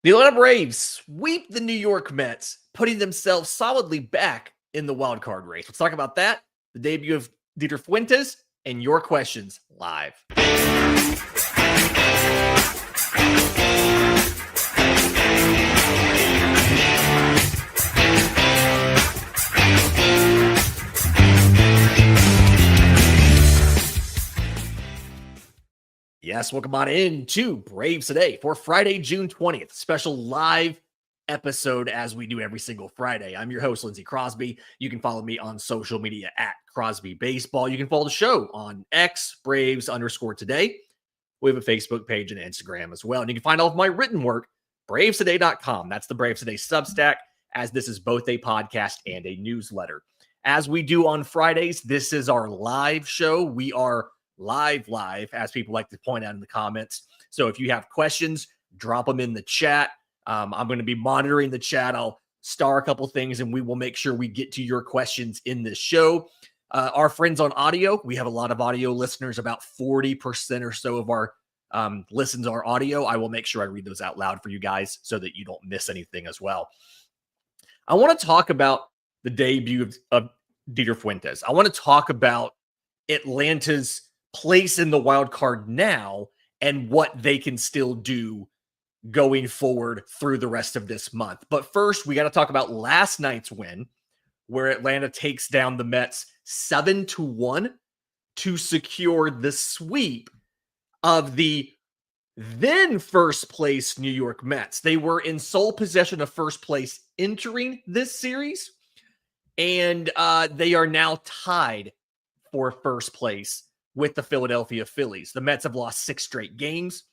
The Atlanta Braves sweep the New York Mets, putting themselves solidly back in the wild card race. Let's talk about that, the debut of Didier Fuentes, and your questions live. Yes, welcome on in to Braves Today for Friday, June 20th. Special live episode as we do every single Friday. I'm your host, Lindsay Crosby. You can follow me on social media at Crosby Baseball. You can follow the show on X, Braves_today. We have a Facebook page and Instagram as well. And you can find all of my written work, bravestoday.com. That's the Braves Today Substack, as this is both a podcast and a newsletter. As we do on Fridays, this is our live show. We are live, as people like to point out in the comments. So if you have questions, drop them in the chat. I'm going to be monitoring the chat. I'll star a couple things and we will make sure we get to your questions in this show. Our friends on audio, we have a lot of audio listeners. About 40% or so of our listens are audio. I will make sure I read those out loud for you guys so that you don't miss anything as well. I want to talk about the debut of Didier Fuentes. I want to talk about Atlanta's place in the wild card now and what they can still do going forward through the rest of this month. But first, we got to talk about last night's win, where Atlanta takes down the Mets 7-1 to secure the sweep of the then first place New York Mets. They were in sole possession of first place entering this series, and they are now tied for first place with the Philadelphia Phillies. The Mets have lost 6 straight games.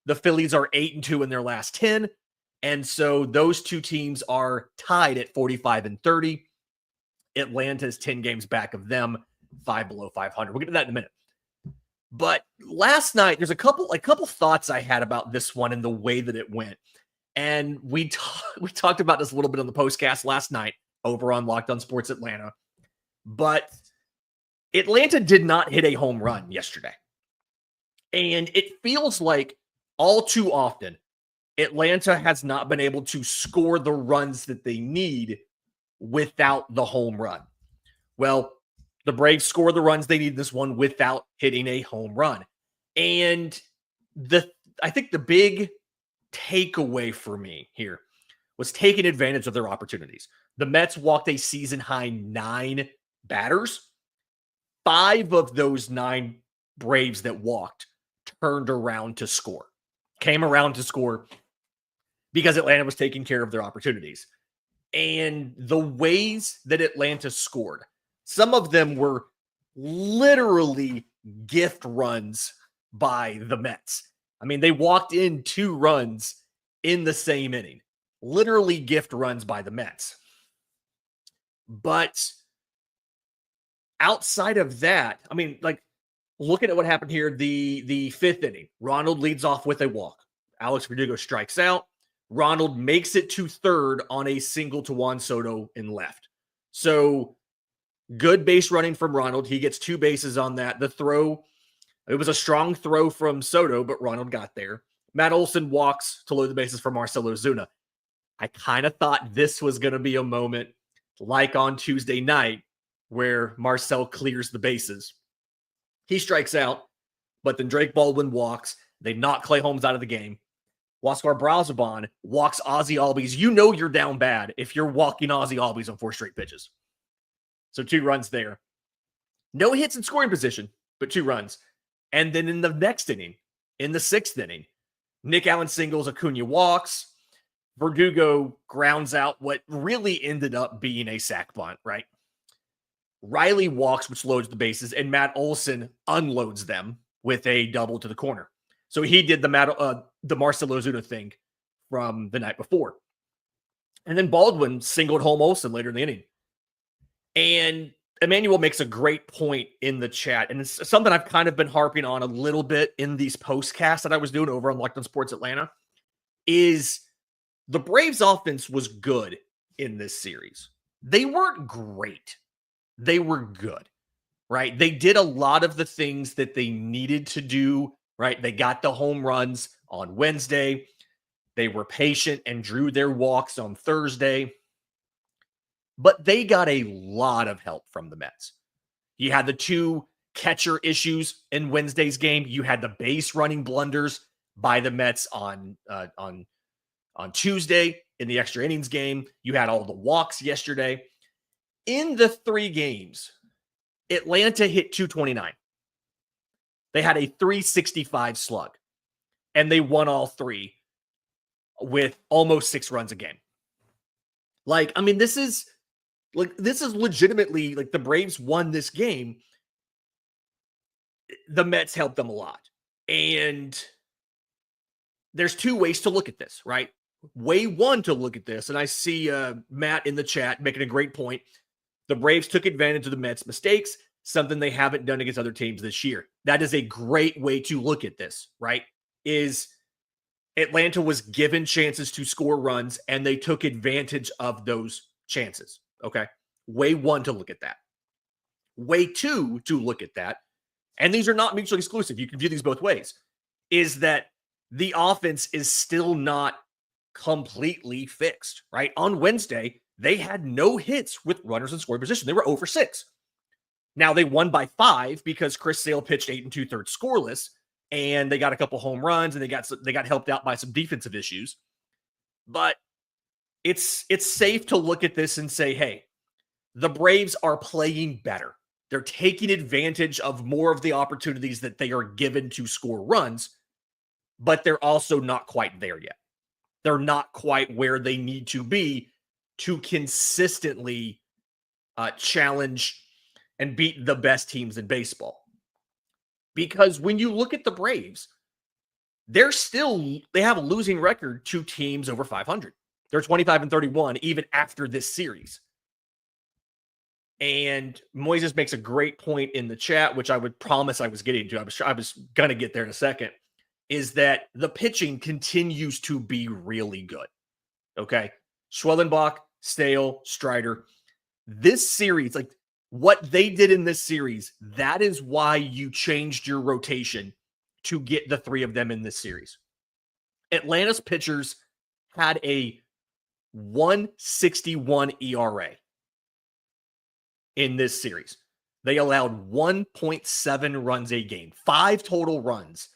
The Phillies are 8-2 in their last 10. And so those two teams are tied at 45-30. Atlanta is 10 games back of them, 5 below 500. We'll get to that in a minute. But last night, there's a couple thoughts I had about this one and the way that it went. And we talked about this a little bit on the postcast last night over on Locked On Sports Atlanta. But Atlanta did not hit a home run yesterday. And it feels like all too often, Atlanta has not been able to score the runs that they need without the home run. Well, the Braves score the runs they need this one without hitting a home run. And I think the big takeaway for me here was taking advantage of their opportunities. The Mets walked a season-high 9 batters. 5 of those 9 Braves that walked turned around to score, came around to score because Atlanta was taking care of their opportunities. And the ways that Atlanta scored, some of them were literally gift runs by the Mets. I mean, they walked in 2 runs in the same inning, literally gift runs by the Mets. But outside of that, I mean, like, looking at what happened here, the 5th inning, Ronald leads off with a walk. Alex Verdugo strikes out. Ronald makes it to third on a single to Juan Soto in left. So good base running from Ronald. He gets 2 bases on that. The throw, it was a strong throw from Soto, but Ronald got there. Matt Olson walks to load the bases for Marcell Ozuna. I kind of thought this was going to be a moment like on Tuesday night, where Marcell clears the bases. He strikes out, but then Drake Baldwin walks. They knock Clay Holmes out of the game. Huascar Brazoban walks Ozzie Albies. You know you're down bad if you're walking Ozzie Albies on 4 straight pitches. So 2 runs there. No hits in scoring position, but 2 runs. And then in the next inning, in the 6th inning, Nick Allen singles, Acuna walks. Verdugo grounds out what really ended up being a sac bunt, right? Riley walks, which loads the bases, and Matt Olson unloads them with a double to the corner. So he did the Marcell Ozuna thing from the night before. And then Baldwin singled home Olson later in the inning. And Emmanuel makes a great point in the chat, and it's something I've kind of been harping on a little bit in these postcasts that I was doing over on Locked On Sports Atlanta, is the Braves offense was good in this series. They weren't great. They were good, right? They did a lot of the things that they needed to do, right? They got the home runs on Wednesday. They were patient and drew their walks on Thursday, but they got a lot of help from the Mets. You had the two catcher issues in Wednesday's game. You had the base running blunders by the Mets on Tuesday in the extra innings game. You had all the walks yesterday. In the 3 games, Atlanta hit 229. They had a 365 slug, and they won all 3 with almost 6 runs a game. Like, I mean, this is legitimately, like, the Braves won this game. The Mets helped them a lot. And there's 2 ways to look at this, right? Way 1 to look at this, and I see Matt in the chat making a great point. The Braves took advantage of the Mets' mistakes, something they haven't done against other teams this year. That is a great way to look at this, right? Is Atlanta was given chances to score runs, and they took advantage of those chances, okay? Way 1 to look at that. Way 2 to look at that, and these are not mutually exclusive, you can view these both ways, is that the offense is still not completely fixed, right? On Wednesday, they had no hits with runners in scoring position. They were 0 for 6. Now, they won by 5 because Chris Sale pitched 8 2/3 scoreless, and they got a couple home runs, and they got helped out by some defensive issues. But it's safe to look at this and say, hey, the Braves are playing better. They're taking advantage of more of the opportunities that they are given to score runs, but they're also not quite there yet. They're not quite where they need to be to consistently challenge and beat the best teams in baseball. Because when you look at the Braves, they have a losing record to teams over 500. They're 25-31 even after this series. And Moises makes a great point in the chat, which I would promise I was getting to. I was going to get there in a second, is that the pitching continues to be really good. Okay? Schwellenbach, Stale, Strider. This series, like what they did in this series, that is why you changed your rotation to get the 3 of them in this series. Atlanta's pitchers had a 161 ERA in this series. They allowed 1.7 runs a game, 5 total runs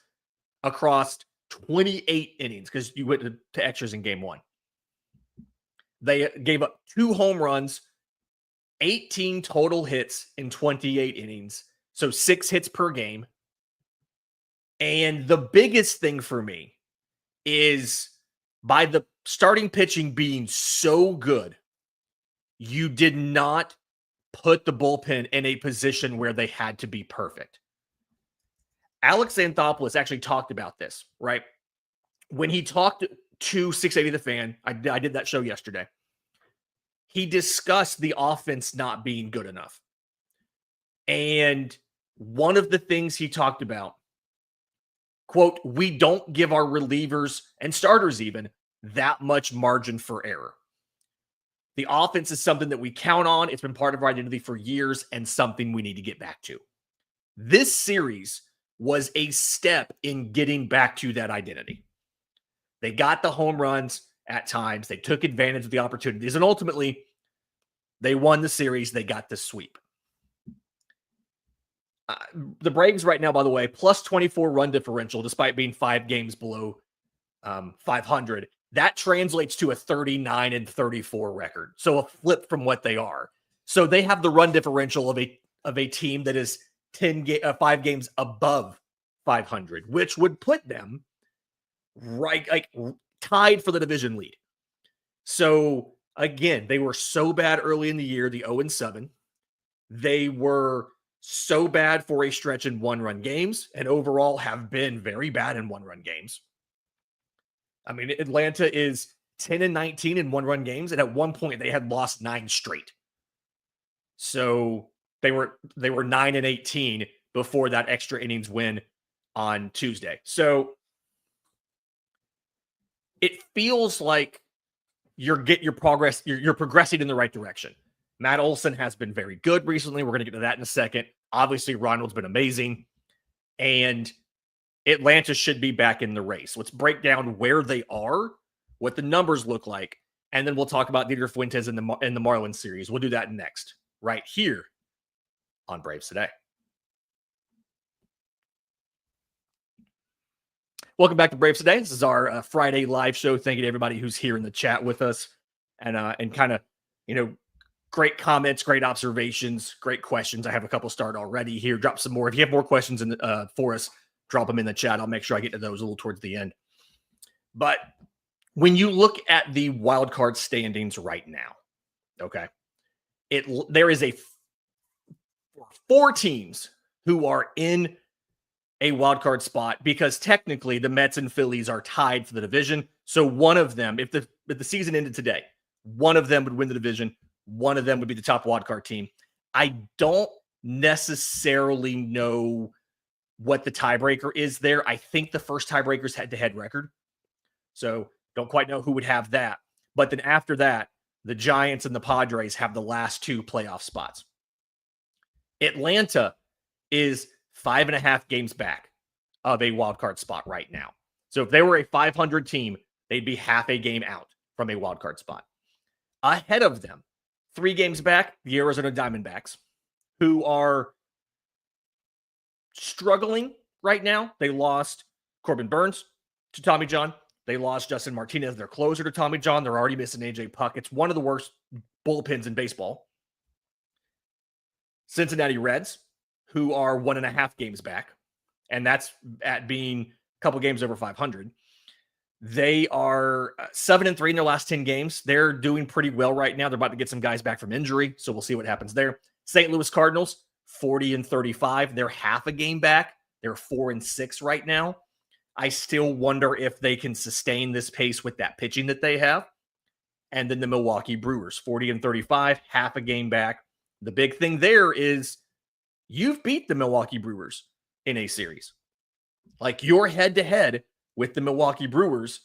across 28 innings because you went to extras in game 1. They gave up 2 home runs, 18 total hits in 28 innings, so 6 hits per game. And the biggest thing for me is by the starting pitching being so good, you did not put the bullpen in a position where they had to be perfect. Alex Anthopoulos actually talked about this, right? When he talked to 680 The Fan, I did that show yesterday. He discussed the offense not being good enough. And one of the things he talked about, quote, we don't give our relievers and starters even that much margin for error. The offense is something that we count on. It's been part of our identity for years and something we need to get back to. This series was a step in getting back to that identity. They got the home runs at times. They took advantage of the opportunities, and ultimately they won the series. They got the sweep. The Braves right now, by the way, plus 24 run differential, despite being 5 games below 500. That translates to a 39-34 record. So a flip from what they are. So they have the run differential of a team that is 5 games above 500, which would put them right, like tied for the division lead. So again, they were so bad early in the year, the 0-7. They were so bad for a stretch in 1-run games, and overall have been very bad in 1-run games. I mean, Atlanta is 10-19 in 1-run games, and at one point they had lost 9 straight. So they were 9-18 before that extra innings win on Tuesday. So it feels like you're progressing in the right direction. Matt Olson has been very good recently. We're going to get to that in a second. Obviously, Ronald's been amazing. And Atlanta should be back in the race. Let's break down where they are what the numbers look like, and then we'll talk about Didier Fuentes in the Marlins series. We'll do that next, right here on Braves Today. Welcome back to Braves Today. This is our Friday live show. Thank you to everybody who's here in the chat with us, and kind of, great comments, great observations, great questions. I have a couple start already here. Drop some more. If you have more questions for us, drop them in the chat. I'll make sure I get to those a little towards the end. But when you look at the wild card standings right now, okay, there is 4 teams who are in a wild card spot, because technically the Mets and Phillies are tied for the division. So one of them, if the season ended today, one of them would win the division. One of them would be the top wild card team. I don't necessarily know what the tiebreaker is there. I think the first tiebreaker is head-to-head record. So don't quite know who would have that. But then after that, the Giants and the Padres have the last 2 playoff spots. Atlanta is 5.5 games back of a wild card spot right now. So if they were a 500 team, they'd be half a game out from a wild card spot. Ahead of them, 3 games back, the Arizona Diamondbacks, who are struggling right now. They lost Corbin Burns to Tommy John. They lost Justin Martinez, their closer, to Tommy John. They're already missing AJ Puck. It's one of the worst bullpens in baseball. Cincinnati Reds, who are 1.5 games back, and that's at being a couple games over 500. They are 7-3 in their last 10 games. They're doing pretty well right now. They're about to get some guys back from injury, so we'll see what happens there. St. Louis Cardinals, 40-35. They're half a game back. They're 4-6 right now. I still wonder if they can sustain this pace with that pitching that they have. And then the Milwaukee Brewers, 40-35, half a game back. The big thing there is you've beat the Milwaukee Brewers in a series. Like, you're head-to-head with the Milwaukee Brewers.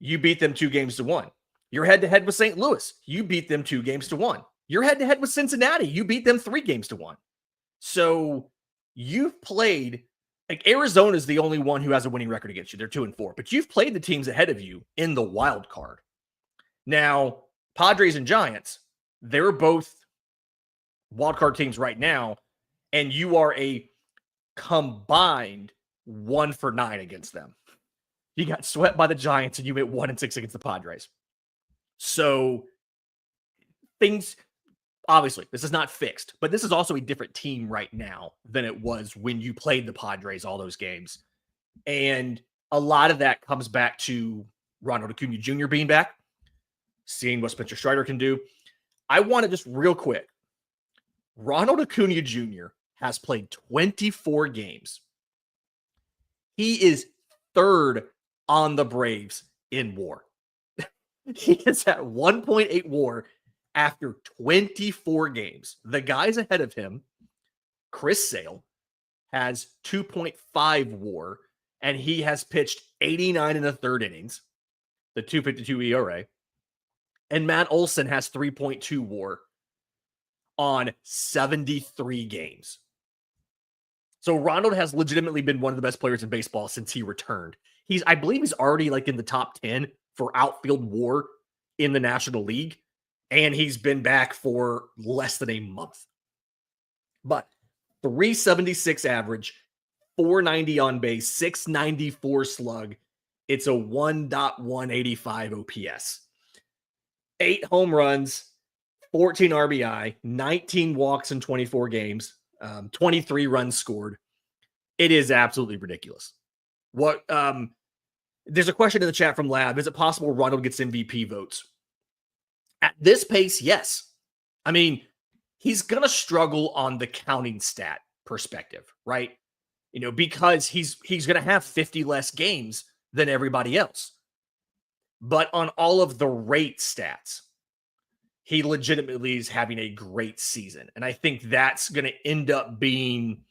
You beat them 2-1. You're head-to-head with St. Louis. You beat them 2-1. You're head-to-head with Cincinnati. You beat them 3-1. So you've played, like, Arizona is the only one who has a winning record against you. They're 2-4, but you've played the teams ahead of you in the wild card. Now, Padres and Giants, they're both wild card teams right now, and you are a combined 1-9 against them. You got swept by the Giants, and you went 1-6 against the Padres. So things, obviously, this is not fixed, but this is also a different team right now than it was when you played the Padres all those games. And a lot of that comes back to Ronald Acuna Jr. being back, seeing what Spencer Strider can do. I want to just real quick, Ronald Acuna Jr. has played 24 games. He is 3rd on the Braves in WAR. He is at 1.8 WAR after 24 games. The guys ahead of him, Chris Sale, has 2.5 WAR, and he has pitched 89 in the 3rd innings, the 2.52 ERA. And Matt Olson has 3.2 WAR on 73 games. So Ronald has legitimately been one of the best players in baseball since he returned. I believe he's already like in the top 10 for outfield WAR in the National League, and he's been back for less than a month. But 376 average, 490 on base, 694 slug. It's a 1.185 OPS. 8 home runs, 14 RBI, 19 walks in 24 games, 23 runs scored. It is absolutely ridiculous. There's a question in the chat from Lab. Is it possible Ronald gets MVP votes? At this pace, yes. I mean, he's going to struggle on the counting stat perspective, right? Because he's going to have 50 less games than everybody else. But on all of the rate stats, he legitimately is having a great season. And I think that's going to end up being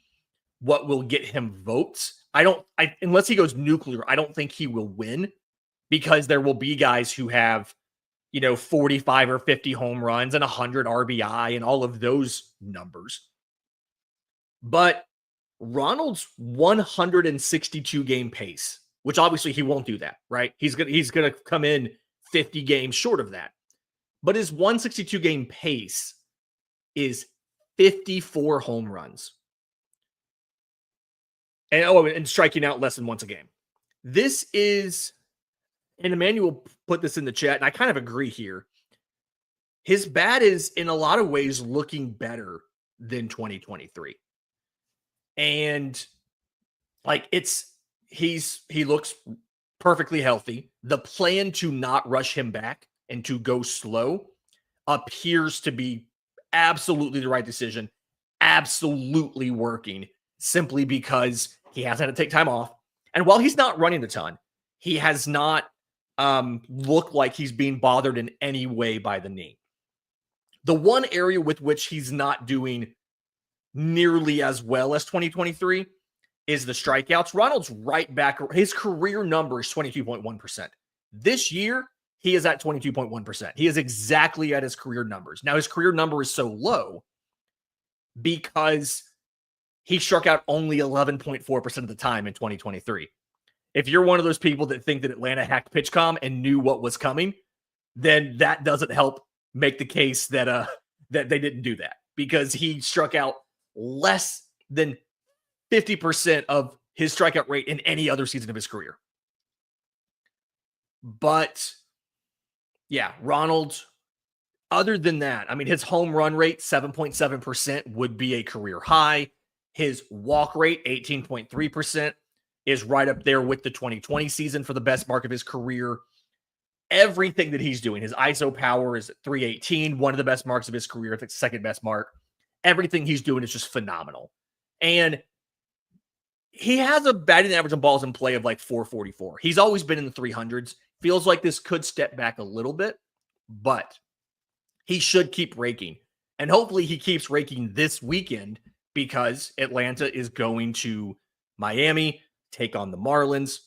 what will get him votes. Unless he goes nuclear, I don't think he will win, because there will be guys who have, 45 or 50 home runs and 100 RBI and all of those numbers. But Ronald's 162 game pace which obviously he won't do that, right? He's gonna come in 50 games short of that. But his 162 game pace is 54 home runs. And striking out less than once a game. This is, and Emmanuel put this in the chat, and I kind of agree here. His bat is in a lot of ways looking better than 2023. And like he looks perfectly healthy. The plan to not rush him back and to go slow appears to be absolutely the right decision, absolutely working, simply because he hasn't had to take time off. And while he's not running a ton, he has not looked like he's being bothered in any way by the knee. The one area with which he's not doing nearly as well as 2023 is the strikeouts. Ronald's right back. His career number is 22.1%. This year, he is at 22.1%. He is exactly at his career numbers. Now, his career number is so low because he struck out only 11.4% of the time in 2023. If you're one of those people that think that Atlanta hacked PitchCom and knew what was coming, then that doesn't help make the case that that they didn't do that, because he struck out less than 50% of his strikeout rate in any other season of his career. But yeah, Ronald, other than that, I mean, his home run rate, 7.7%, would be a career high. His walk rate, 18.3%, is right up there with the 2020 season for the best mark of his career. Everything that he's doing, his ISO power is at 318, one of the best marks of his career, I think second best mark. Everything he's doing is just phenomenal. And he has a batting average on balls in play of like 444. He's always been in the 300s. Feels like this could step back a little bit, but he should keep raking. And hopefully he keeps raking this weekend, because Atlanta is going to Miami, take on the Marlins.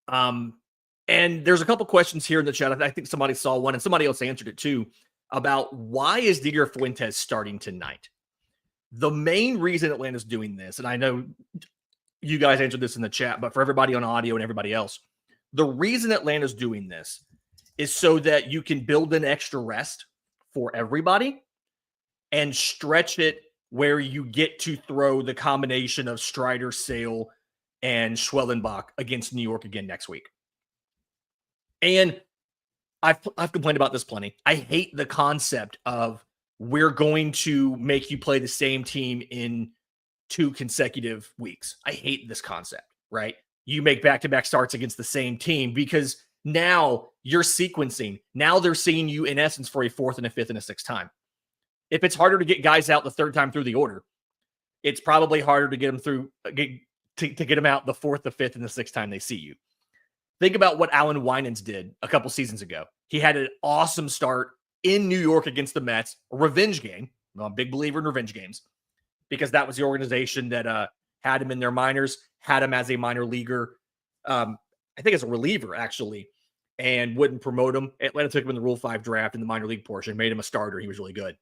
And there's a couple questions here in the chat. I think somebody saw one and somebody else answered it too, about why is Didier Fuentes starting tonight? The main reason Atlanta's doing this, and I know you guys answered this in the chat, but for everybody on audio and everybody else, the reason Atlanta's doing this is so that you can build an extra rest for everybody and stretch it where you get to throw the combination of Strider, Sale, and Schwellenbach against New York again next week. And I've complained about this plenty. I hate the concept of we're going to make you play the same team in 2 consecutive weeks. I hate this concept, right? You make back-to-back starts against the same team because now you're sequencing. Now they're seeing you in essence for a 4th and a 5th and a 6th time. If it's harder to get guys out the 3rd time through the order, it's probably harder to get them through, to get them out the 4th, the 5th, and the 6th time they see you. Think about what Alan Winans did a couple seasons ago. He had an awesome start in New York against the Mets, a revenge game. I'm a big believer in revenge games because that was the organization that had him in their minors, had him as a minor leaguer, I think as a reliever, actually, and wouldn't promote him. Atlanta took him in the Rule 5 draft in the minor league portion, made him a starter. He was really good.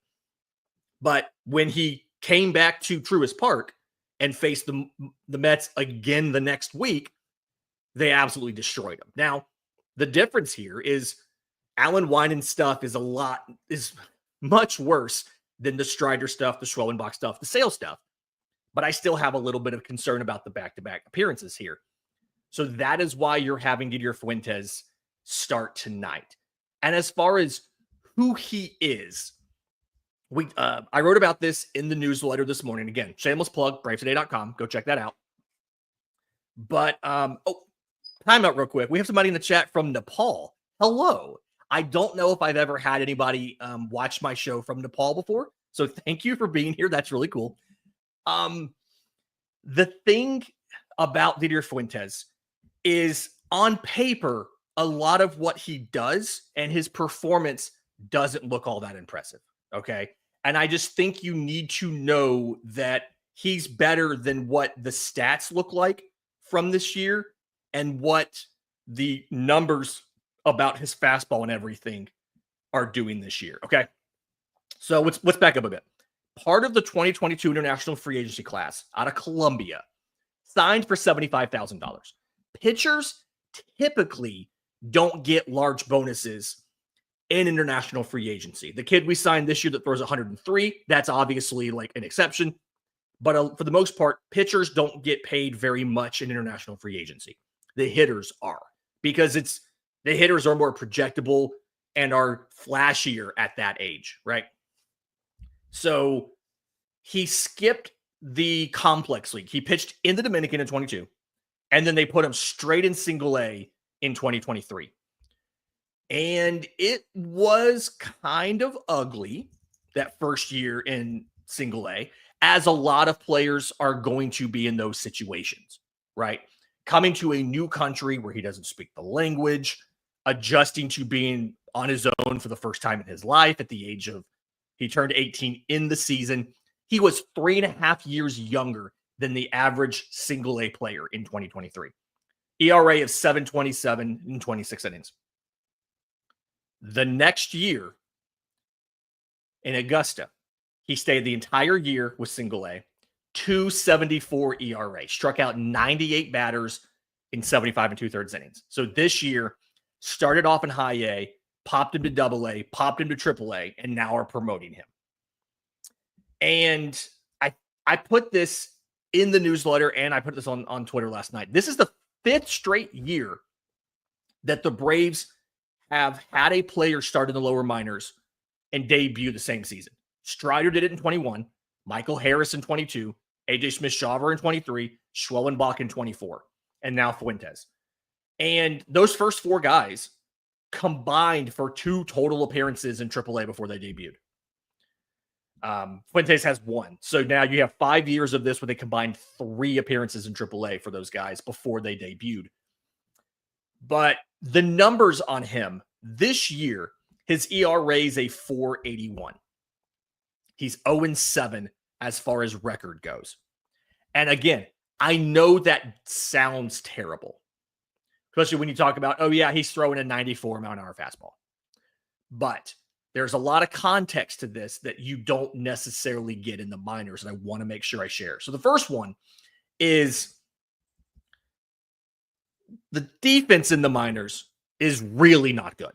But when he came back to Truist Park and faced the Mets again the next week, they absolutely destroyed him. Now, the difference here is Alan Winans stuff is much worse than the Strider stuff, the Schwellenbach stuff, the Sale stuff. But I still have a little bit of concern about the back-to-back appearances here. So that is why you're having Didier Fuentes start tonight. And as far as who he is, I wrote about this in the newsletter this morning. Again, shameless plug, bravetoday.com. Go check that out. But, time out real quick. We have somebody in the chat from Nepal. Hello. I don't know if I've ever had anybody watch my show from Nepal before. So thank you for being here. That's really cool. The thing about Didier Fuentes is on paper, a lot of what he does and his performance doesn't look all that impressive. Okay. And I just think you need to know that he's better than what the stats look like from this year and what the numbers about his fastball and everything are doing this year. Okay. So let's back up a bit. Part of the 2022 international free agency class out of Colombia signed for $75,000, pitchers typically don't get large bonuses in international free agency. The kid we signed this year that throws 103, that's obviously like an exception. But for the most part, pitchers don't get paid very much in international free agency. The hitters are, because the hitters are more projectable and are flashier at that age, right? So he skipped the complex league. He pitched in the Dominican in 22, and then they put him straight in single A in 2023. And it was kind of ugly that first year in single A, as a lot of players are going to be in those situations, right? Coming to a new country where he doesn't speak the language, adjusting to being on his own for the first time in his life at the age of, he turned 18 in the season. He was 3.5 years younger than the average single A player in 2023. ERA of 7.27 in 26 innings. The next year in Augusta, he stayed the entire year with single A, 2.74 ERA, struck out 98 batters in 75 and 2/3 innings. So this year started off in high A, popped him to double A, popped him to triple A, and now are promoting him. And I put this in the newsletter, and I put this on Twitter last night. This is the 5th straight year that the Braves have had a player start in the lower minors and debut the same season. Strider did it in 21, Michael Harris in 22, AJ Smith-Shawver in 23, Schwellenbach in 24, and now Fuentes. And those first 4 guys combined for 2 total appearances in AAA before they debuted. Fuentes has 1. So now you have 5 years of this where they combined 3 appearances in AAA for those guys before they debuted. But the numbers on him this year, his ERA is a 4.81. He's 0-7 as far as record goes. And again, I know that sounds terrible, especially when you talk about, oh yeah, he's throwing a 94 mile an hour fastball. But there's a lot of context to this that you don't necessarily get in the minors, and I want to make sure I share. So the first one is the defense in the minors is really not good.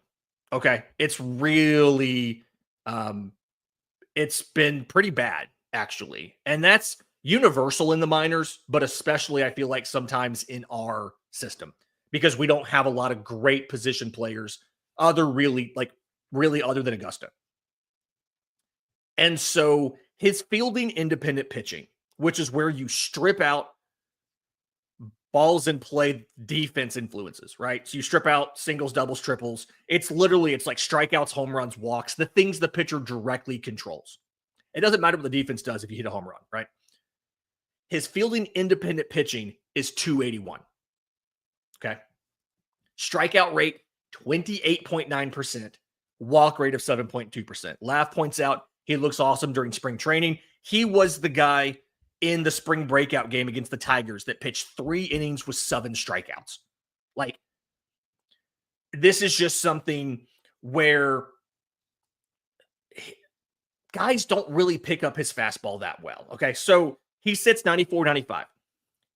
Okay. It's really, it's been pretty bad, actually. And that's universal in the minors, but especially I feel like sometimes in our system, because we don't have a lot of great position players really other than Augusta. And so his fielding independent pitching, which is where you strip out balls in play defense influences, right? So you strip out singles, doubles, triples. It's like strikeouts, home runs, walks, the things the pitcher directly controls. It doesn't matter what the defense does if you hit a home run, right? His fielding independent pitching is 281. Okay. Strikeout rate, 28.9%. Walk rate of 7.2%. Laugh points out he looks awesome during spring training. He was the guy in the spring breakout game against the Tigers that pitched 3 innings with 7 strikeouts. Like, this is just something where guys don't really pick up his fastball that well. Okay, so he sits 94, 95.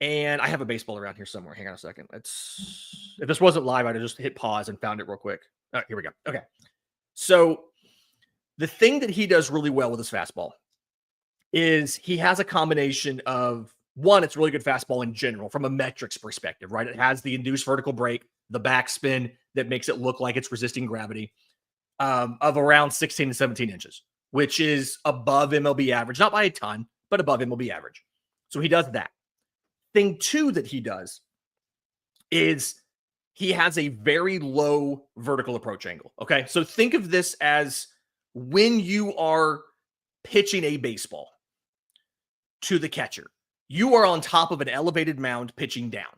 And I have a baseball around here somewhere. Hang on a second. If this wasn't live, I'd have just hit pause and found it real quick. All right, here we go. Okay. So the thing that he does really well with his fastball is he has a combination of, one, it's really good fastball in general from a metrics perspective, right? It has the induced vertical break, the backspin that makes it look like it's resisting gravity, of around 16 to 17 inches, which is above MLB average, not by a ton, but above MLB average. So he does that. Thing 2 that he does is he has a very low vertical approach angle. Okay. So think of this as when you are pitching a baseball to the catcher, you are on top of an elevated mound pitching down.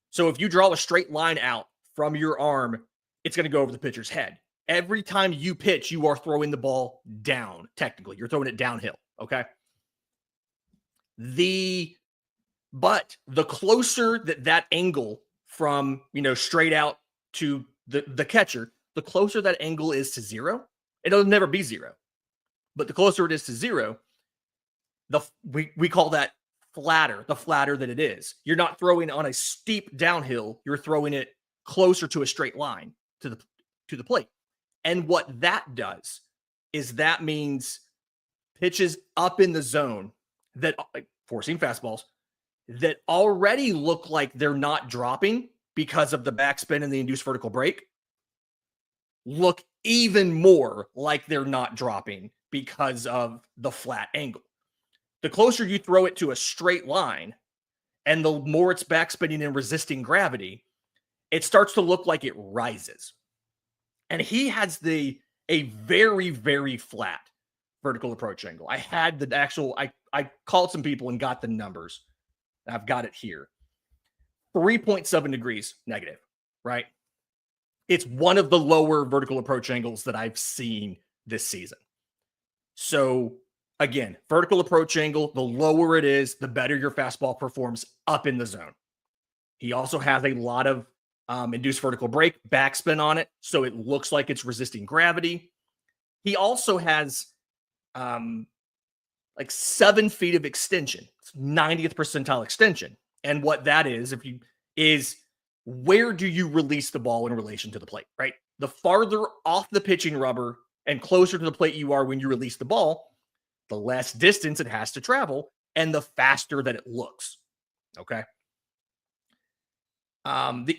So if you draw a straight line out from your arm, it's going to go over the pitcher's head. Every time you pitch, you are throwing the ball down. Technically, you're throwing it downhill. Okay. But the closer that angle from, straight out to the catcher, the closer that angle is to 0, it'll never be 0. But the closer it is to 0, we call that flatter, the flatter that it is. You're not throwing on a steep downhill. You're throwing it closer to a straight line to the plate. And what that does is that means pitches up in the zone that, like, forcing fastballs that already look like they're not dropping because of the backspin and the induced vertical break, look even more like they're not dropping because of the flat angle. The closer you throw it to a straight line and the more it's backspinning and resisting gravity, it starts to look like it rises. And he has a very, very flat vertical approach angle. I had the actual, I called some people and got the numbers. I've got it here. 3.7 degrees negative, right? It's one of the lower vertical approach angles that I've seen this season. So again, vertical approach angle, the lower it is, the better your fastball performs up in the zone. He also has a lot of induced vertical break, backspin on it, so it looks like it's resisting gravity. He also has like 7 feet of extension. It's 90th percentile extension. And what that is, is where do you release the ball in relation to the plate, right? The farther off the pitching rubber and closer to the plate you are when you release the ball, the less distance it has to travel and the faster that it looks. Okay. The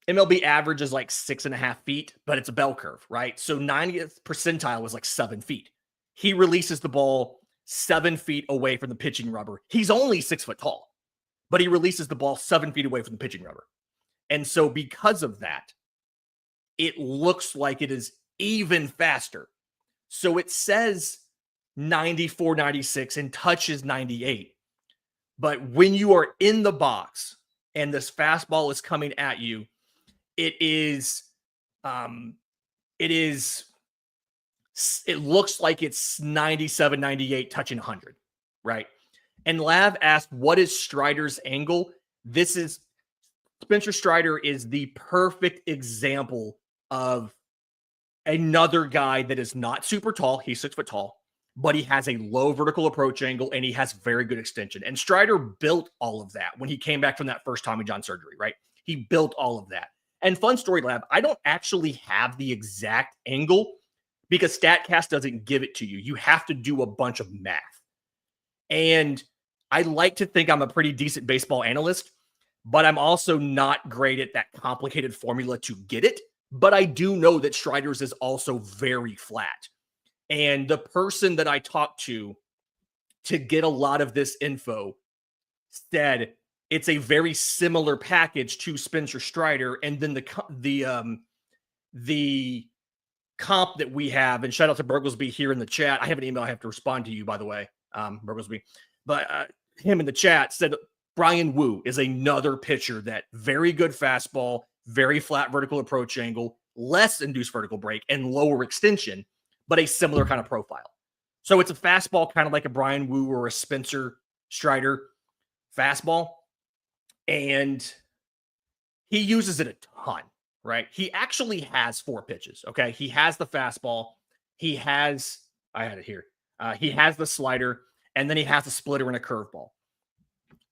MLB average is like 6.5 feet, but it's a bell curve, right? So 90th percentile is like 7 feet. He releases the ball 7 feet away from the pitching rubber. He's only 6 foot tall, but he releases the ball 7 feet away from the pitching rubber. And so because of that, it looks like it is even faster. So it says 94, 96 and touches 98. But when you are in the box and this fastball is coming at you, it looks like it's 97, 98 touching 100, right? And Lav asked, what is Strider's angle? Spencer Strider is the perfect example of another guy that is not super tall. He's 6 foot tall, but he has a low vertical approach angle and he has very good extension. And Strider built all of that when he came back from that first Tommy John surgery, right? He built all of that. And fun story, Lab, I don't actually have the exact angle because StatCast doesn't give it to you. You have to do a bunch of math. And I like to think I'm a pretty decent baseball analyst, but I'm also not great at that complicated formula to get it. But I do know that Strider's is also very flat. And the person that I talked to get a lot of this info said it's a very similar package to Spencer Strider. And then the comp that we have, and shout out to Burglesby here in the chat. I have an email I have to respond to you, by the way, Burglesby. But him in the chat said Brian Wu is another pitcher that very good fastball, very flat vertical approach angle, less induced vertical break, and lower extension, but a similar kind of profile. So it's a fastball kind of like a Brian Wu or a Spencer Strider fastball. And he uses it a ton, right? He actually has 4 pitches, okay? He has the fastball. He has the slider, and then he has a splitter and a curveball.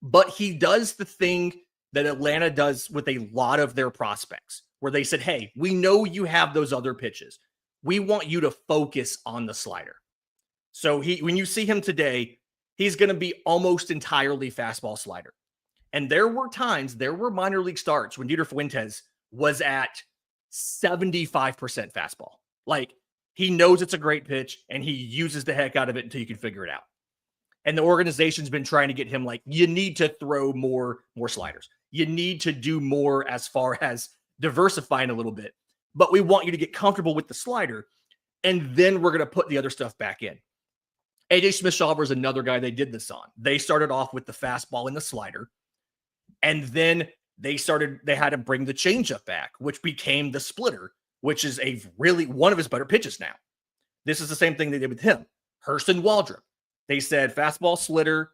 But he does the thing that Atlanta does with a lot of their prospects, where they said, hey, we know you have those other pitches. We want you to focus on the slider. So when you see him today, he's going to be almost entirely fastball slider. And there were minor league starts when Didier Fuentes was at 75% fastball. Like, he knows it's a great pitch and he uses the heck out of it until you can figure it out. And the organization's been trying to get him, like, you need to throw more sliders. You need to do more as far as diversifying a little bit. But we want you to get comfortable with the slider, and then we're going to put the other stuff back in. AJ Smith-Shawver is another guy they did this on. They started off with the fastball and the slider, and then they had to bring the changeup back, which became the splitter, which is one of his better pitches now. This is the same thing they did with him. Hurston Waldrop. They said fastball splitter,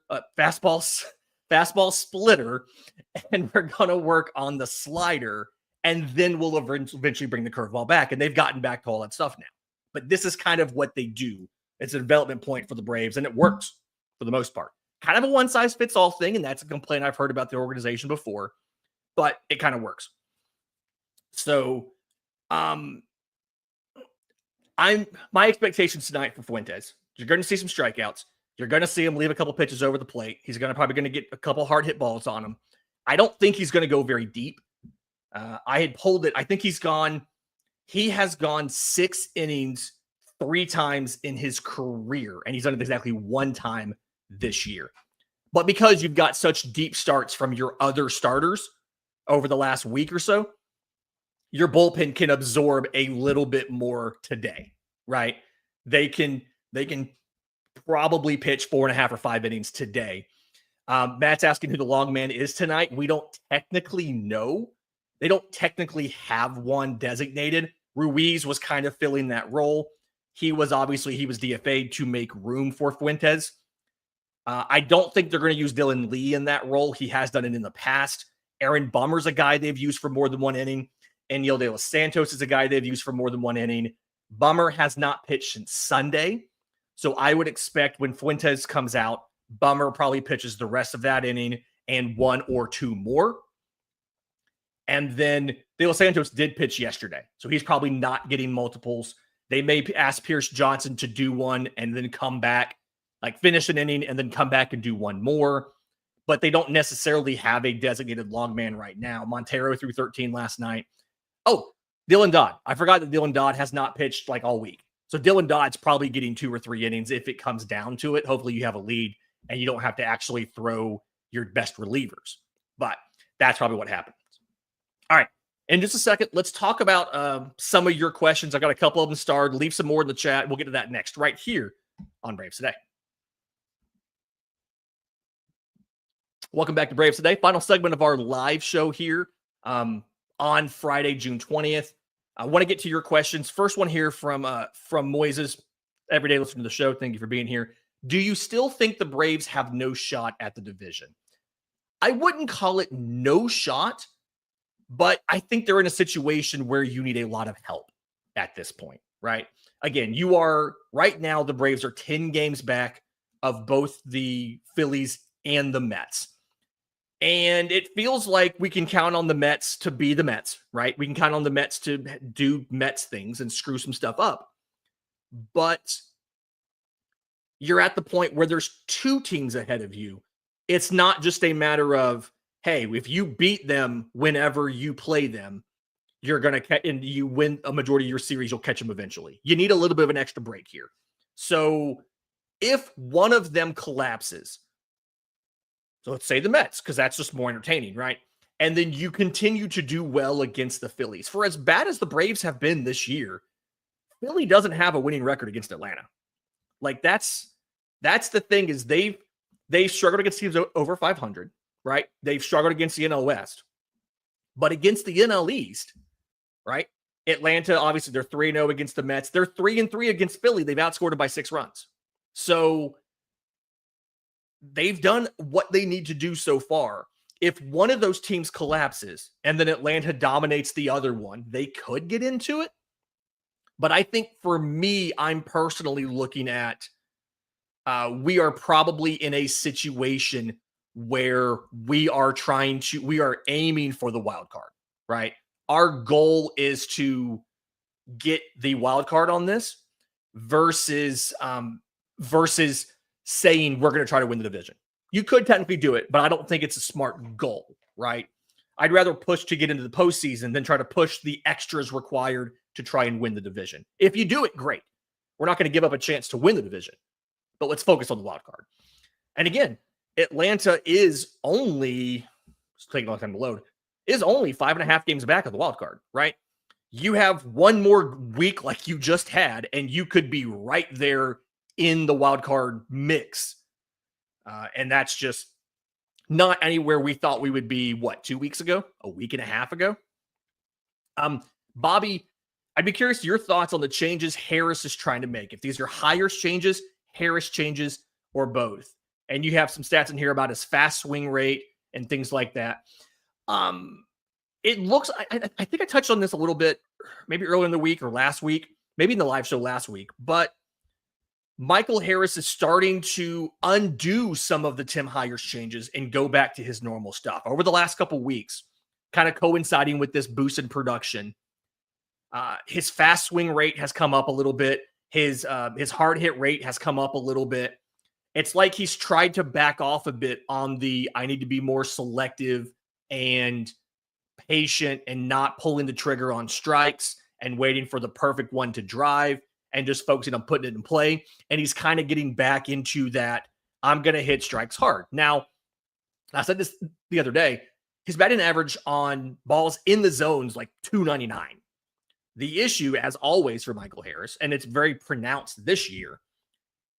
and we're going to work on the slider, and then we'll eventually bring the curveball back. And they've gotten back to all that stuff now. But this is kind of what they do. It's a development point for the Braves, and it works for the most part. kind of a one-size-fits-all thing, and that's a complaint I've heard about the organization before, but it kind of works. So, my expectations tonight for Fuentes, you're going to see some strikeouts. You're going to see him leave a couple pitches over the plate. He's probably going to get a couple hard hit balls on him. I don't think he's going to go very deep. I had pulled it. I think he has gone 6 innings 3 times in his career, and he's done it exactly 1 time this year. But because you've got such deep starts from your other starters over the last week or so, your bullpen can absorb a little bit more today, right? They can probably pitch 4.5 or 5 innings today. Matt's asking who the long man is tonight. We don't technically know. They don't technically have one designated. Ruiz was kind of filling that role. He was DFA'd to make room for Fuentes. I don't think they're going to use Dylan Lee in that role. He has done it in the past. Aaron Bummer's a guy they've used for more than 1 inning. Eniel De Los Santos is a guy they've used for more than 1 inning. Bummer has not pitched since Sunday. So I would expect when Fuentes comes out, Bummer probably pitches the rest of that inning and 1 or 2 more. And then De Los Santos did pitch yesterday. So he's probably not getting multiples. They may ask Pierce Johnson to do one and then come back, like finish an inning and then come back and do 1 more. But they don't necessarily have a designated long man right now. Montero threw 13 last night. Oh, Dylan Dodd. I forgot that Dylan Dodd has not pitched like all week. So Dylan Dodd's probably getting 2 or 3 innings if it comes down to it. Hopefully you have a lead and you don't have to actually throw your best relievers. But that's probably what happens. All right. In just a second, let's talk about some of your questions. I got a couple of them starred. Leave some more in the chat. We'll get to that next right here on Braves Today. Welcome back to Braves Today. Final segment of our live show here on Friday, June 20th. I want to get to your questions. First one here from Moises. Every day listening to the show. Thank you for being here. Do you still think the Braves have no shot at the division? I wouldn't call it no shot, but I think they're in a situation where you need a lot of help at this point, right? Again, right now, the Braves are 10 games back of both the Phillies and the Mets. And it feels like we can count on the Mets to be the Mets, right? We can count on the Mets to do Mets things and screw some stuff up. But you're at the point where there's 2 teams ahead of you. It's not just a matter of, hey, if you beat them whenever you play them, you're going to catch and you win a majority of your series, you'll catch them eventually. You need a little bit of an extra break here. So if one of them collapses, so let's say the Mets, because that's just more entertaining, right? And then you continue to do well against the Phillies. For as bad as the Braves have been this year, Philly doesn't have a winning record against Atlanta. Like that's the thing is they've struggled against teams over 500, right? They've struggled against the NL West. But against the NL East, right? Atlanta, obviously, they're 3-0 against the Mets. They're 3-3 against Philly. They've outscored it by 6 runs. So they've done what they need to do so far. If one of those teams collapses and then Atlanta dominates the other one, they could get into it. But I think for me, I'm personally looking at we are probably in a situation where we are aiming for the wild card, right? Our goal is to get the wild card on this versus saying we're going to try to win the division. You could technically do it, but I don't think it's a smart goal, right? I'd rather push to get into the postseason than try to push the extras required to try and win the division. If you do it, great. We're not going to give up a chance to win the division, but let's focus on the wild card. And again, Atlanta is only, it's taking a long time to load, is only 5.5 games back of the wild card, right? You have one more week like you just had, and you could be right there in the wild card mix. And that's just not anywhere we thought we would be, 2 weeks ago? A week and a half ago? Bobby, I'd be curious your thoughts on the changes Harris is trying to make. If these are Hires changes, Harris changes, or both. And you have some stats in here about his fast swing rate and things like that. It looks, I think I touched on this a little bit, maybe earlier in the week or last week, maybe in the live show last week, but Michael Harris is starting to undo some of the Tim Hires changes and go back to his normal stuff. Over the last couple weeks, kind of coinciding with this boost in production, his fast swing rate has come up a little bit. His hard hit rate has come up a little bit. It's like he's tried to back off a bit on the I need to be more selective and patient and not pulling the trigger on strikes and waiting for the perfect one to drive and just focusing on putting it in play. And he's kind of getting back into that I'm going to hit strikes hard. Now, I said this the other day, his batting average on balls in the zone's like 299. The issue, as always, for Michael Harris, and it's very pronounced this year,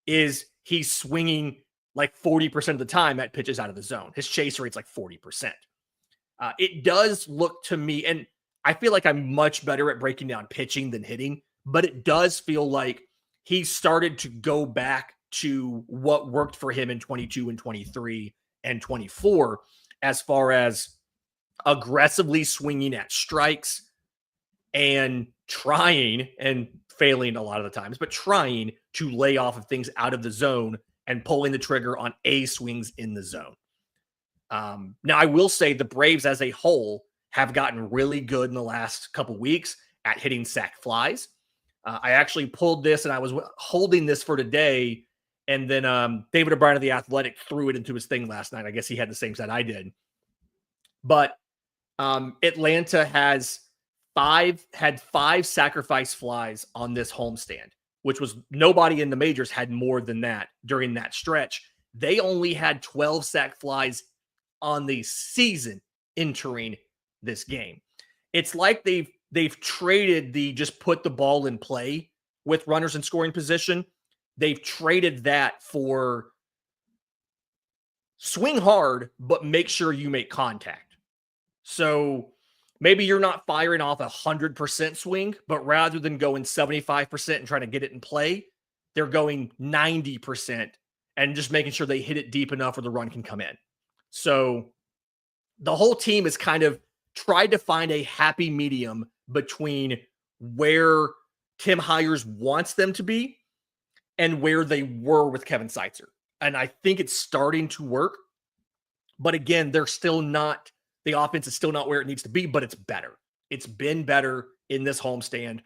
is he's swinging like 40% of the time at pitches out of the zone. His chase rate's like 40%. It does look to me, and I feel like I'm much better at breaking down pitching than hitting, but it does feel like he started to go back to what worked for him in 22 and 23 and 24 as far as aggressively swinging at strikes and trying and failing a lot of the times, but trying to lay off of things out of the zone and pulling the trigger on A swings in the zone. Now, I will say the Braves as a whole have gotten really good in the last couple weeks at hitting sac flies. I actually pulled this and I was holding this for today. And then David O'Brien of The Athletic threw it into his thing last night. I guess he had the same set I did. But Atlanta had five sacrifice flies on this homestand, which was nobody in the majors had more than that during that stretch. They only had 12 sac flies on the season entering this game. It's like they've traded the just put the ball in play with runners in scoring position. They've traded that for swing hard, but make sure you make contact. So maybe you're not firing off 100% swing, but rather than going 75% and trying to get it in play, they're going 90% and just making sure they hit it deep enough where the run can come in. So the whole team has kind of tried to find a happy medium between where Tim Hires wants them to be and where they were with Kevin Seitzer. And I think it's starting to work. But again, they're still not, the offense is still not where it needs to be, but it's better. It's been better in this homestand.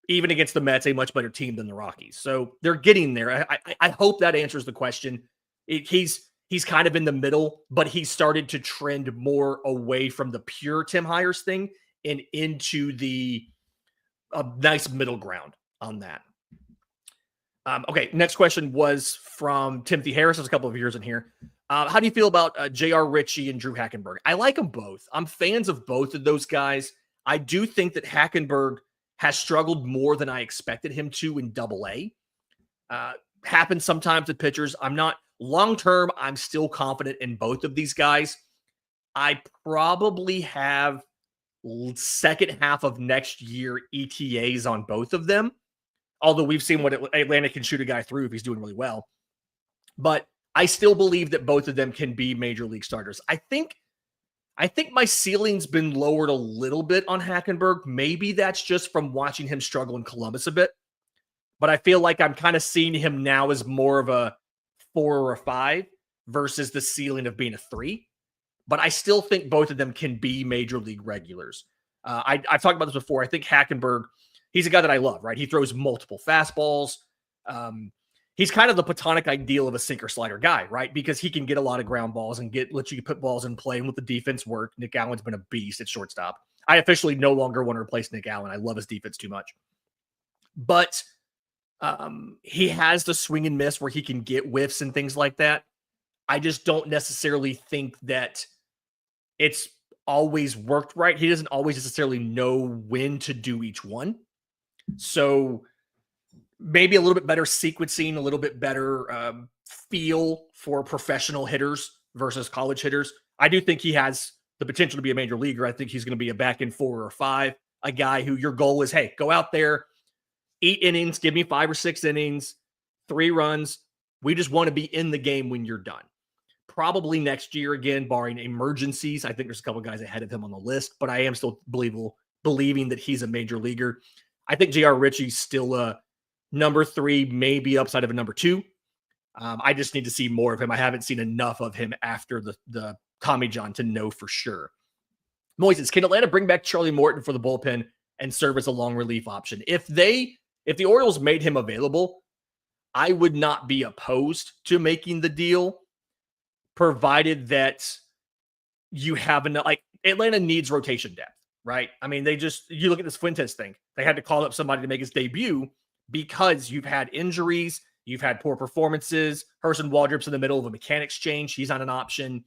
Even against the Mets, a much better team than the Rockies. So they're getting there. I hope that answers the question. He's kind of in the middle, but he's started to trend more away from the pure Tim Hires thing and into the nice middle ground on that. Okay, next question was from Timothy Harris. There's a couple of years in here. How do you feel about J.R. Ritchie and Drew Hackenberg? I like them both. I'm fans of both of those guys. I do think that Hackenberg has struggled more than I expected him to in Double-A. Happens sometimes with pitchers. I'm not long-term. I'm still confident in both of these guys. I probably have second half of next year ETAs on both of them. Although we've seen what Atlanta can shoot a guy through if he's doing really well. But I still believe that both of them can be major league starters. I think my ceiling's been lowered a little bit on Hackenberg. Maybe that's just from watching him struggle in Columbus a bit. But I feel like I'm kind of seeing him now as more of a 4 or a 5 versus the ceiling of being a 3. But I still think both of them can be major league regulars. I've talked about this before. I think Hackenberg, he's a guy that I love, right? He throws multiple fastballs. He's kind of the platonic ideal of a sinker slider guy, right? Because he can get a lot of ground balls and let you put balls in play and let the defense work. Nick Allen's been a beast at shortstop. I officially no longer want to replace Nick Allen. I love his defense too much. But he has the swing and miss where he can get whiffs and things like that. I just don't necessarily think that it's always worked right. He doesn't always necessarily know when to do each one. So maybe a little bit better sequencing, a little bit better feel for professional hitters versus college hitters. I do think he has the potential to be a major leaguer. I think he's going to be a back end 4 or 5, a guy who your goal is, hey, go out there, 8 innings, give me 5 or 6 innings, 3 runs. We just want to be in the game when you're done. Probably next year, again, barring emergencies. I think there's a couple guys ahead of him on the list, but I am still believing that he's a major leaguer. I think J.R. Ritchie's still a Number 3, maybe upside of a number 2. I just need to see more of him. I haven't seen enough of him after the Tommy John to know for sure. Moises, can Atlanta bring back Charlie Morton for the bullpen and serve as a long relief option? If the Orioles made him available, I would not be opposed to making the deal, provided that you have enough. Like, Atlanta needs rotation depth, right? I mean, you look at this Fuentes thing. They had to call up somebody to make his debut because you've had injuries, you've had poor performances. Herson Waldrop's in the middle of a mechanics change. He's not an option.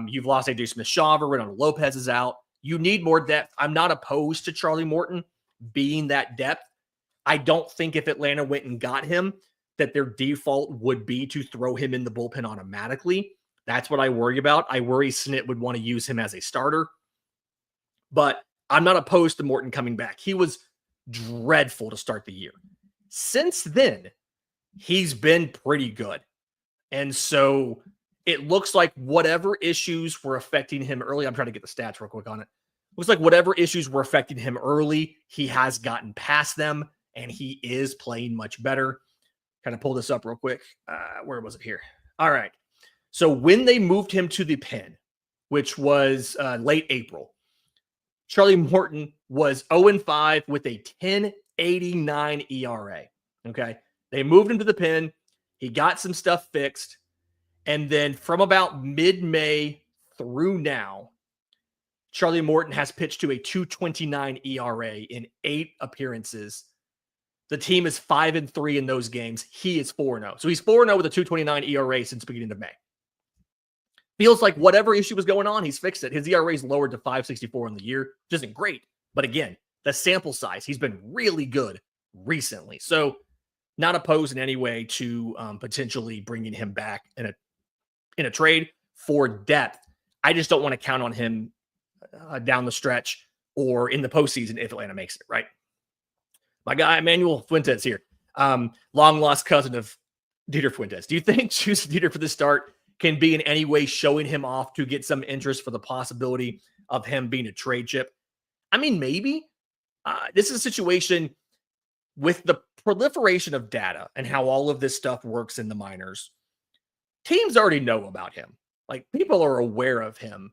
You've lost AJ Smith-Shawver. Renato Lopez is out. You need more depth. I'm not opposed to Charlie Morton being that depth. I don't think if Atlanta went and got him, that their default would be to throw him in the bullpen automatically. That's what I worry about. I worry Snit would want to use him as a starter. But I'm not opposed to Morton coming back. He was dreadful to start the year. Since then, he's been pretty good. And so it looks like whatever issues were affecting him early, I'm trying to get the stats real quick on it. Looks like whatever issues were affecting him early, he has gotten past them, and he is playing much better. Kind of pull this up real quick. Where was it here? All right. So when they moved him to the pen, which was late April, Charlie Morton was 0-5 with a 10.89 ERA. Okay. They moved him to the pen. He got some stuff fixed. And then from about mid-May through now, Charlie Morton has pitched to a 2.29 ERA in 8 appearances. The team is 5-3 in those games. He is 4-0. So he's 4-0 with a 2.29 ERA since the beginning of May. Feels like whatever issue was going on, he's fixed it. His ERA is lowered to 5.64 in the year, which isn't great. But again, the sample size, he's been really good recently. So not opposed in any way to potentially bringing him back in a trade for depth. I just don't want to count on him down the stretch or in the postseason if Atlanta makes it, right? My guy, Emmanuel Fuentes here, long lost cousin of Didier Fuentes. Do you think choosing Didier for the start can be in any way showing him off to get some interest for the possibility of him being a trade chip? I mean, maybe. This is a situation with the proliferation of data and how all of this stuff works in the minors. Teams already know about him. Like, people are aware of him.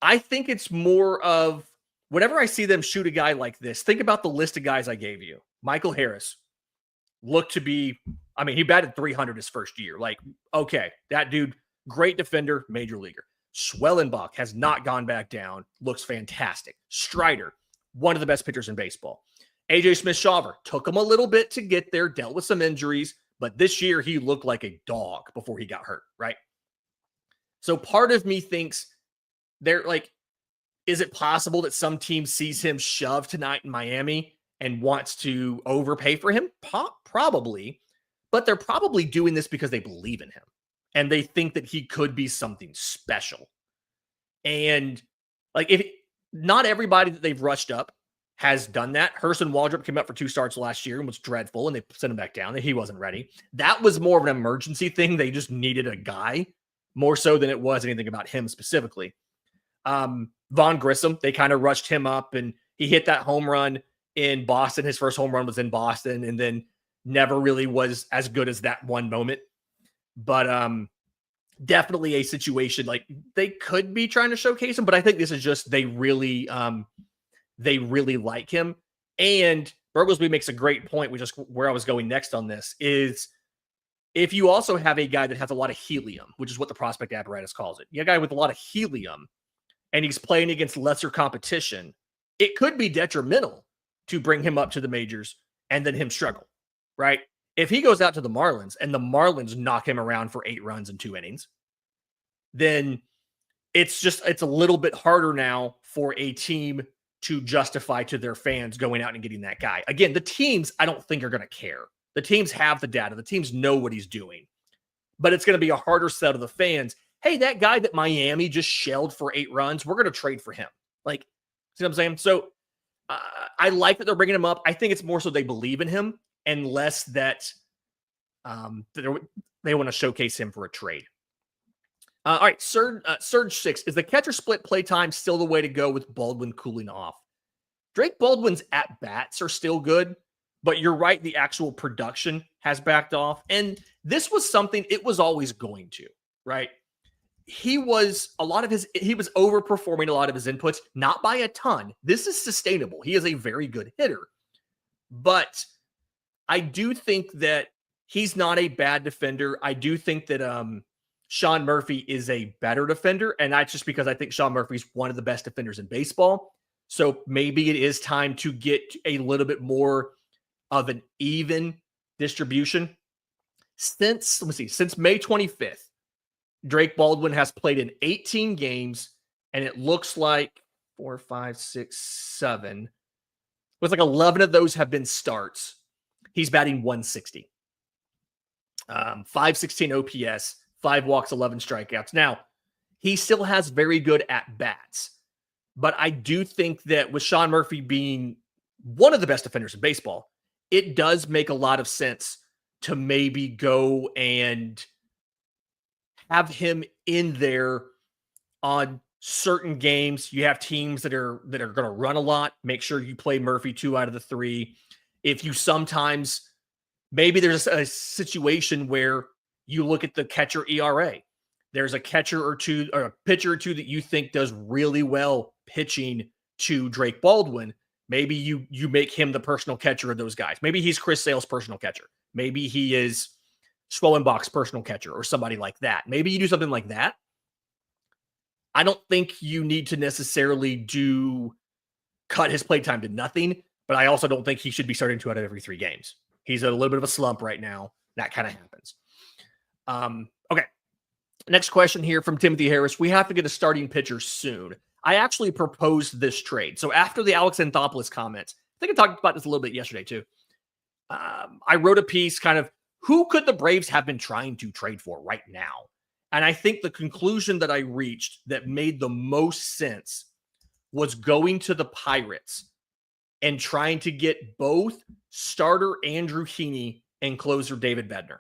I think it's more of whenever I see them shoot a guy like this, think about the list of guys I gave you. Michael Harris looked to be, I mean, he batted 300 his first year. Like, okay, that dude, great defender, major leaguer. Schwellenbach has not gone back down, looks fantastic. Strider, one of the best pitchers in baseball. AJ Smith-Shawver took him a little bit to get there, dealt with some injuries, but this year he looked like a dog before he got hurt, right? So part of me thinks they're like, is it possible that some team sees him shove tonight in Miami and wants to overpay for him? Probably, but they're probably doing this because they believe in him and they think that he could be something special. And like, if not everybody that they've rushed up has done that. Herson Waldrop came up for 2 starts last year and was dreadful, and they sent him back down. He wasn't ready. That was more of an emergency thing. They just needed a guy more so than it was anything about him specifically. Vaughn Grissom, they kind of rushed him up, and he hit that home run in Boston. His first home run was in Boston, and then never really was as good as that one moment. But definitely a situation like they could be trying to showcase him, but I think this is just they really like him. And Berglesby makes a great point, which is where I was going next on this, is if you also have a guy that has a lot of helium, which is what the prospect apparatus calls it, you have a guy with a lot of helium, and he's playing against lesser competition, it could be detrimental to bring him up to the majors and then him struggle, right? If he goes out to the Marlins and the Marlins knock him around for 8 runs in 2 innings, then it's a little bit harder now for a team to justify to their fans going out and getting that guy. Again, the teams, I don't think are going to care. The teams have the data. The teams know what he's doing. But it's going to be a harder sell to the fans. Hey, that guy that Miami just shelled for 8 runs, we're going to trade for him. Like, see what I'm saying? So I like that they're bringing him up. I think it's more so they believe in him and less that they want to showcase him for a trade. All right, Surge 6. Is the catcher split playtime still the way to go with Baldwin cooling off? Drake Baldwin's at-bats are still good, But you're right, the actual production has backed off. And this was something it was always going to, right? He was overperforming a lot of his inputs, not by a ton. This is sustainable. He is a very good hitter. But I do think that he's not a bad defender. I do think that Sean Murphy is a better defender, and that's just because I think Sean Murphy's one of the best defenders in baseball. So maybe it is time to get a little bit more of an even distribution. Since May 25th, Drake Baldwin has played in 18 games, and it looks like 4, 5, 6, 7. It was like 11 of those have been starts. He's batting 160. 516 OPS, 5 walks, 11 strikeouts. Now, he still has very good at-bats, but I do think that with Sean Murphy being one of the best defenders in baseball, it does make a lot of sense to maybe go and have him in there on certain games. You have teams that are going to run a lot. Make sure you play Murphy 2 out of the 3. If you sometimes, maybe there's a situation where you look at the catcher ERA. There's a catcher or two or a pitcher or two that you think does really well pitching to Drake Baldwin. Maybe you make him the personal catcher of those guys. Maybe he's Chris Sale's personal catcher. Maybe he is Schwellenbach's personal catcher or somebody like that. Maybe you do something like that. I don't think you need to necessarily cut his play time to nothing, but I also don't think he should be starting 2 out of every 3 games. He's at a little bit of a slump right now. That kind of happens. Okay. Next question here from Timothy Harris. We have to get a starting pitcher soon. I actually proposed this trade. So after the Alex Anthopoulos comments, I think I talked about this a little bit yesterday too. I wrote a piece kind of who could the Braves have been trying to trade for right now? And I think the conclusion that I reached that made the most sense was going to the Pirates and trying to get both starter Andrew Heaney and closer David Bednar.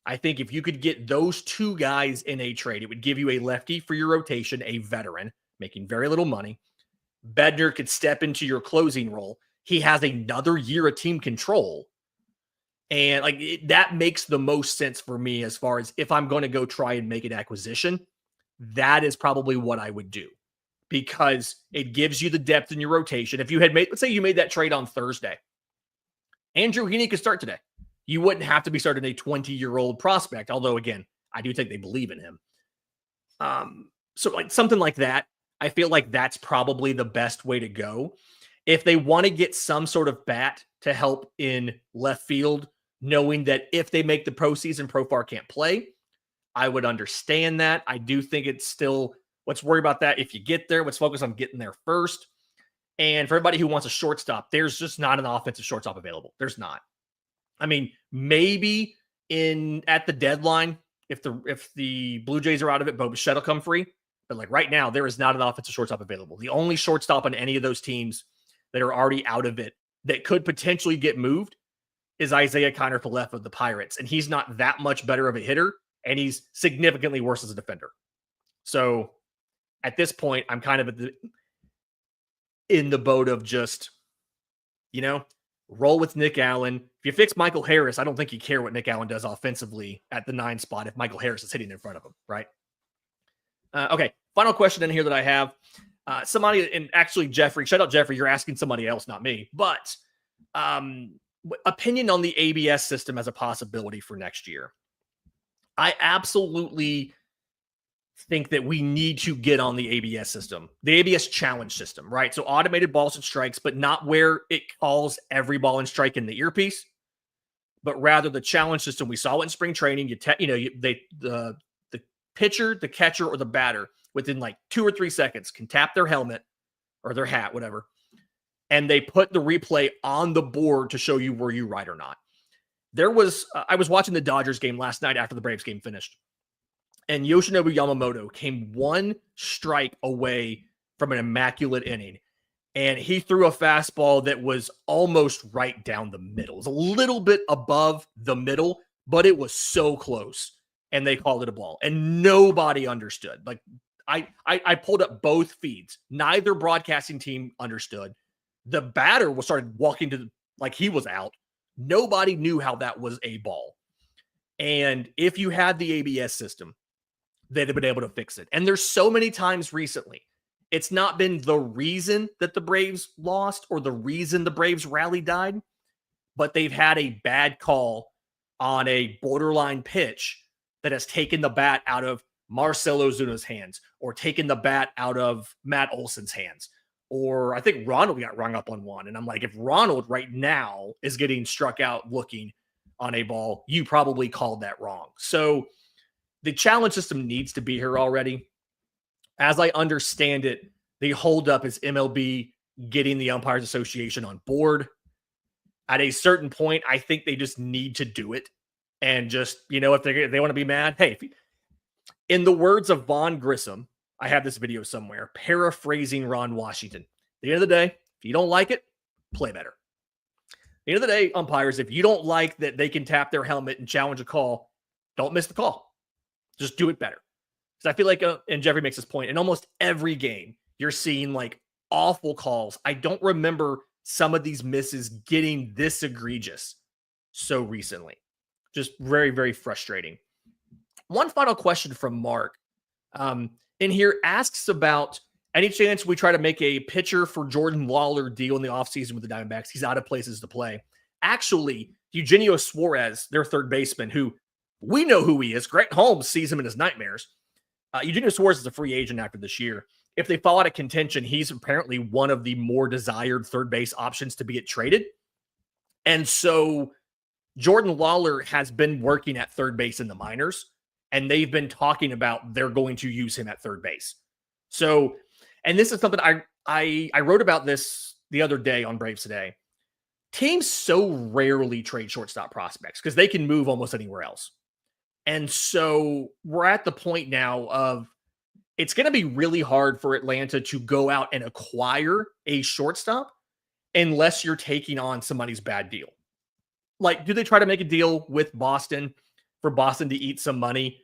I think if you could get those 2 guys in a trade, it would give you a lefty for your rotation, a veteran, making very little money. Bednar could step into your closing role. He has another year of team control. And that makes the most sense for me as far as if I'm going to go try and make an acquisition, that is probably what I would do because it gives you the depth in your rotation. If you had let's say you made that trade on Thursday, Andrew Heaney could start today. You wouldn't have to be starting a 20-year-old prospect. Although again, I do think they believe in him. So something like that, I feel like that's probably the best way to go. If they want to get some sort of bat to help in left field, knowing that if they make the postseason, Profar can't play, I would understand that. I do think it's still, let's worry about that if you get there. Let's focus on getting there first. And for everybody who wants a shortstop, there's just not an offensive shortstop available. There's not. I mean, maybe at the deadline, if the Blue Jays are out of it, Bo Bichette will come free. But right now, there is not an offensive shortstop available. The only shortstop on any of those teams that are already out of it that could potentially get moved is Isaiah Kiner-Falefa of the Pirates. And he's not that much better of a hitter, and he's significantly worse as a defender. So at this point, I'm kind of in the boat of just, roll with Nick Allen. If you fix Michael Harris, I don't think you care what Nick Allen does offensively at the 9 spot if Michael Harris is hitting in front of him, right? Okay, final question in here that I have. Somebody, and actually Jeffrey, shout out Jeffrey, you're asking somebody else, not me, but opinion on the ABS system as a possibility for next year. I absolutely think that we need to get on the ABS system, the ABS challenge system, right? So automated balls and strikes, but not where it calls every ball and strike in the earpiece, but rather the challenge system. We saw it in spring training. The pitcher, the catcher, or the batter within 2 or 3 seconds can tap their helmet or their hat, whatever, and they put the replay on the board to show you were you right or not. I was watching the Dodgers game last night after the Braves game finished, and Yoshinobu Yamamoto came 1 strike away from an immaculate inning, and he threw a fastball that was almost right down the middle. It was a little bit above the middle, but it was so close. And they called it a ball, and nobody understood. I pulled up both feeds. Neither broadcasting team understood. The batter started walking to like he was out. Nobody knew how that was a ball. And if you had the ABS system, they'd have been able to fix it. And there's so many times recently, it's not been the reason that the Braves lost or the reason the Braves rally died, but they've had a bad call on a borderline pitch that has taken the bat out of Marcell Ozuna's hands or taken the bat out of Matt Olson's hands. Or I think Ronald got rung up on one. And I'm like, if Ronald right now is getting struck out looking on a ball, you probably called that wrong. So the challenge system needs to be here already. As I understand it, the holdup is MLB getting the Umpires Association on board. At a certain point, I think they just need to do it. And just, if they want to be mad, hey, in the words of Vaughn Grissom, I have this video somewhere, paraphrasing Ron Washington. At the end of the day, if you don't like it, play better. At the end of the day, umpires, if you don't like that they can tap their helmet and challenge a call, don't miss the call. Just do it better. Because I feel like, and Jeffrey makes this point, in almost every game, you're seeing like awful calls. I don't remember some of these misses getting this egregious so recently. Just very, very frustrating. One final question from Mark in here asks about any chance we try to make a pitcher for Jordan Lawler deal in the offseason with the Diamondbacks. He's out of places to play. Actually, Eugenio Suarez, their third baseman, who we know who he is. Grant Holmes sees him in his nightmares. Eugenio Suarez is a free agent after this year. If they fall out of contention, he's apparently one of the more desired third base options to be traded. And so Jordan Lawler has been working at third base in the minors, and they've been talking about they're going to use him at third base. So, and this is something I wrote about this the other day on Braves Today. Teams so rarely trade shortstop prospects because they can move almost anywhere else. And so we're at the point now of it's going to be really hard for Atlanta to go out and acquire a shortstop unless you're taking on somebody's bad deal. Like, do they try to make a deal with Boston for Boston to eat some money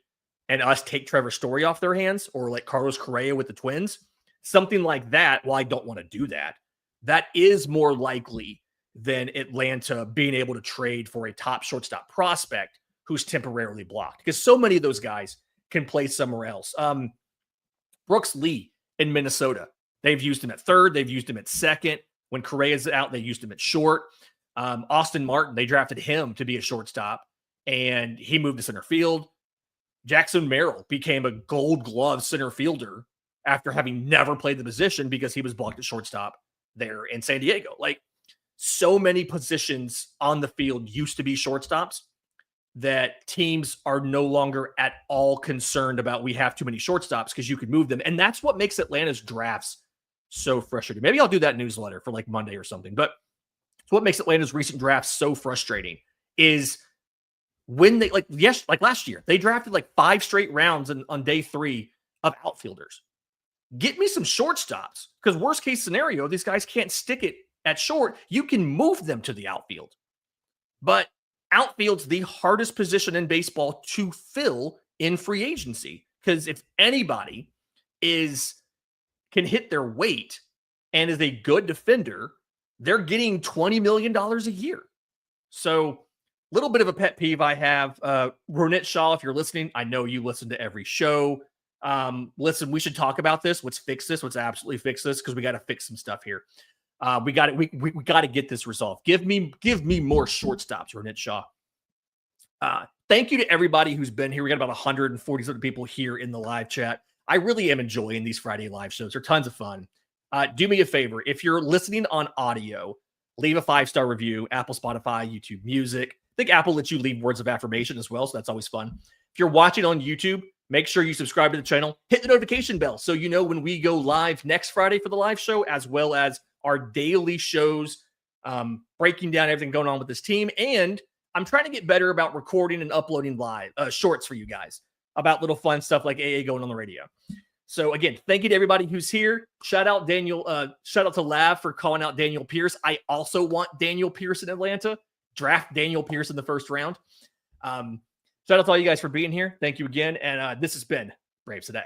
and us take Trevor Story off their hands, or like Carlos Correa with the Twins? Something like that. Well, I don't want to do that. That is more likely than Atlanta being able to trade for a top shortstop prospect who's temporarily blocked, because so many of those guys can play somewhere else. Brooks Lee in Minnesota, they've used him at third. They've used him at second. When Correa's out, they used him at short. Austin Martin, they drafted him to be a shortstop, and he moved to center field. Jackson Merrill became a Gold Glove center fielder after having never played the position because he was blocked at shortstop there in San Diego. Like, so many positions on the field used to be shortstops that teams are no longer at all concerned about. We have too many shortstops because you could move them. And that's what makes Atlanta's drafts so frustrating. Maybe I'll do that newsletter for like Monday or something. But what makes Atlanta's recent drafts so frustrating is when they like last year, they drafted like 5 straight rounds on day 3 of outfielders. Get me some shortstops, because worst case scenario, these guys can't stick it at short. You can move them to the outfield. But outfield's the hardest position in baseball to fill in free agency, because if anybody can hit their weight and is a good defender, they're getting $20 million a year. So, little bit of a pet peeve I have. Ronit Shaw, if you're listening, I know you listen to every show. Listen, we should talk about this. Let's fix this. Let's absolutely fix this, because we got to fix some stuff here. We got to get this resolved. Give me more shortstops, Ronit Shaw. Thank you to everybody who's been here. We got about 140 something people here in the live chat. I really am enjoying these Friday live shows. They're tons of fun. Do me a favor. If you're listening on audio, leave a 5-star review, Apple, Spotify, YouTube Music. I think Apple lets you leave words of affirmation as well, so that's always fun. If you're watching on YouTube, make sure you subscribe to the channel. Hit the notification bell so you know when we go live next Friday for the live show, as well as our daily shows, breaking down everything going on with this team. And I'm trying to get better about recording and uploading live shorts for you guys about little fun stuff like AA going on the radio. So again, thank you to everybody who's here. Shout out to Lav for calling out Daniel Pierce. I also want Daniel Pierce in Atlanta. Draft Daniel Pierce in the first round. Shout out to all you guys for being here. Thank you again. And this has been Braves Today.